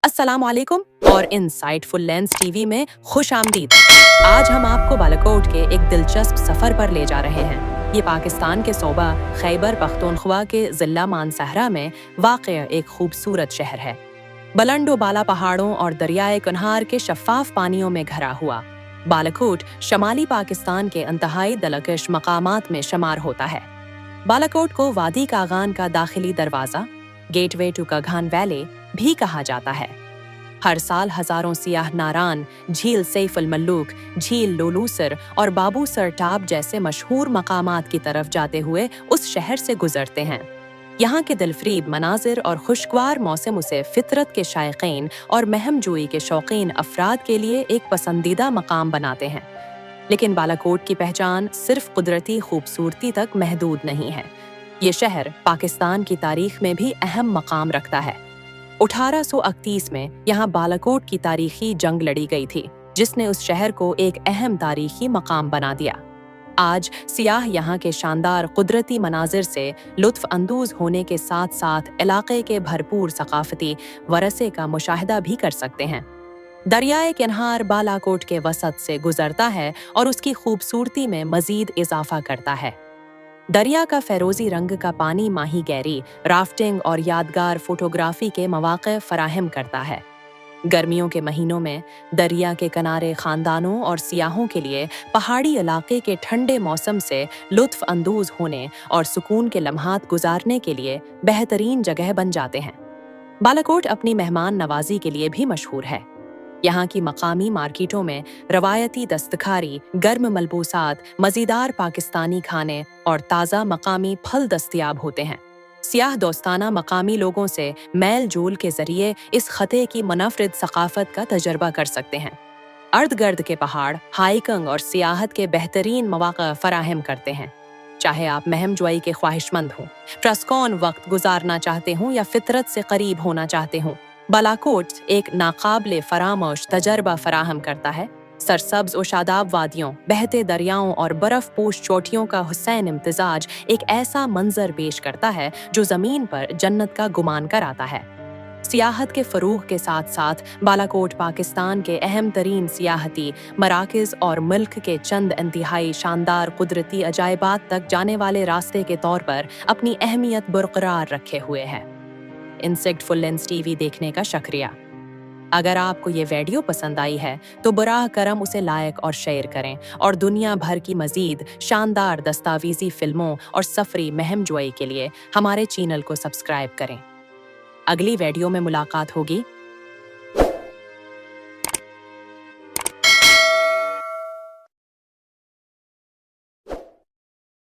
अस्सलाम वालेकुम और इनसाइटफुल लेंस टीवी में खुश आमदीद। आज हम आपको बालाकोट के एक दिलचस्प सफ़र पर ले जा रहे हैं। ये पाकिस्तान के सूबा खैबर पख्तूनख्वा के ज़िला मानसहरा में वाक़ एक खूबसूरत शहर है। बुलंद बाला पहाड़ों और दरियाए कुन्हार के शफ़ाफ पानियों में घरा हुआ बालाकोट शमाली पाकिस्तान के इंतहाई दिलकश मकामात में शुमार होता है। बालाकोट को वादी कागान का दाखिली दरवाज़ा, गेटवे टू कागान वैली भी कहा जाता है। हर साल हजारों सियाह नारान झील सैफ अल मल्लूक, झील लोलूसर और बाबू सर टाप जैसे मशहूर मकामात की तरफ जाते हुए उस शहर से गुजरते हैं। यहाँ के दिलफरीब मनाजिर और खुशगवार मौसम उसे फितरत के शायकीन और महमजोई के शौकीन अफराद के लिए एक पसंदीदा मकाम बनाते हैं। लेकिन बालाकोट की पहचान सिर्फ कुदरती खूबसूरती तक महदूद नहीं है। ये शहर पाकिस्तान की तारीख में भी अहम मकाम रखता है। 1831 में यहाँ बालाकोट की तारीखी जंग लड़ी गई थी, जिसने उस शहर को एक अहम तारीखी मकाम बना दिया। आज सियाह यहाँ के शानदार कुदरती मनाजिर से लुत्फ अंदोज होने के साथ साथ इलाके के भरपूर सकाफती वरसे का मुशाहिदा भी कर सकते हैं। दरियाए किन्हार बालाकोट के वसत से गुजरता है और उसकी खूबसूरती में मजीद इजाफा करता है। दरिया का फेरोजी रंग का पानी माही गैरी, राफ्टिंग और यादगार फोटोग्राफी के मौके फराहम करता है। गर्मियों के महीनों में दरिया के किनारे खानदानों और सियाहों के लिए पहाड़ी इलाके के ठंडे मौसम से लुत्फ अंदोज होने और सुकून के लम्हात गुजारने के लिए बेहतरीन जगह बन जाते हैं। बालाकोट अपनी मेहमान नवाजी के लिए भी मशहूर है। यहाँ की मकामी मार्केटों में रवायती दस्तकारी, गर्म मलबूसात, मज़ेदार पाकिस्तानी खाने और ताज़ा मकामी फल दस्तयाब होते हैं। सियाह दोस्ताना मकामी लोगों से मेल जोल के ज़रिए इस खते की मुनफरिद सकाफत का तजर्बा कर सकते हैं। अर्द गर्द के पहाड़ हाइकिंग और सियाहत के बेहतरीन मौके फराहम करते हैं। चाहे आप महमजोई के ख्वाहिशमंद हों, प्रस्कौन वक्त गुजारना चाहते हों या फितरत से करीब होना चाहते हों, बालाकोट एक नाकाबिले फरामोश तजर्बा फराहम करता है। सरसब्ज और शादाब वादियों, बहते दरियाओं और बर्फ पोश चोटियों का हुसैन इम्तिजाज एक ऐसा मंजर पेश करता है जो ज़मीन पर जन्नत का गुमान कराता है। सियाहत के फ़रूग़ के साथ साथ बालाकोट पाकिस्तान के अहम तरीन सियाहती मराकज़ और मुल्क के चंद इंतहाई शानदार कुदरती अजायबात तक जाने वाले रास्ते के तौर पर अपनी अहमियत बरकरार रखे हुए है। इनसाइटफुल लेंस टीवी देखने का शुक्रिया। अगर आपको ये वीडियो पसंद आई है तो बराह करम उसे लाइक और शेयर करें और दुनिया भर की मज़ीद शानदार दस्तावेज़ी फिल्मों और सफरी महमजोई के लिए हमारे चैनल को सब्सक्राइब करें। अगली वीडियो में मुलाकात होगी।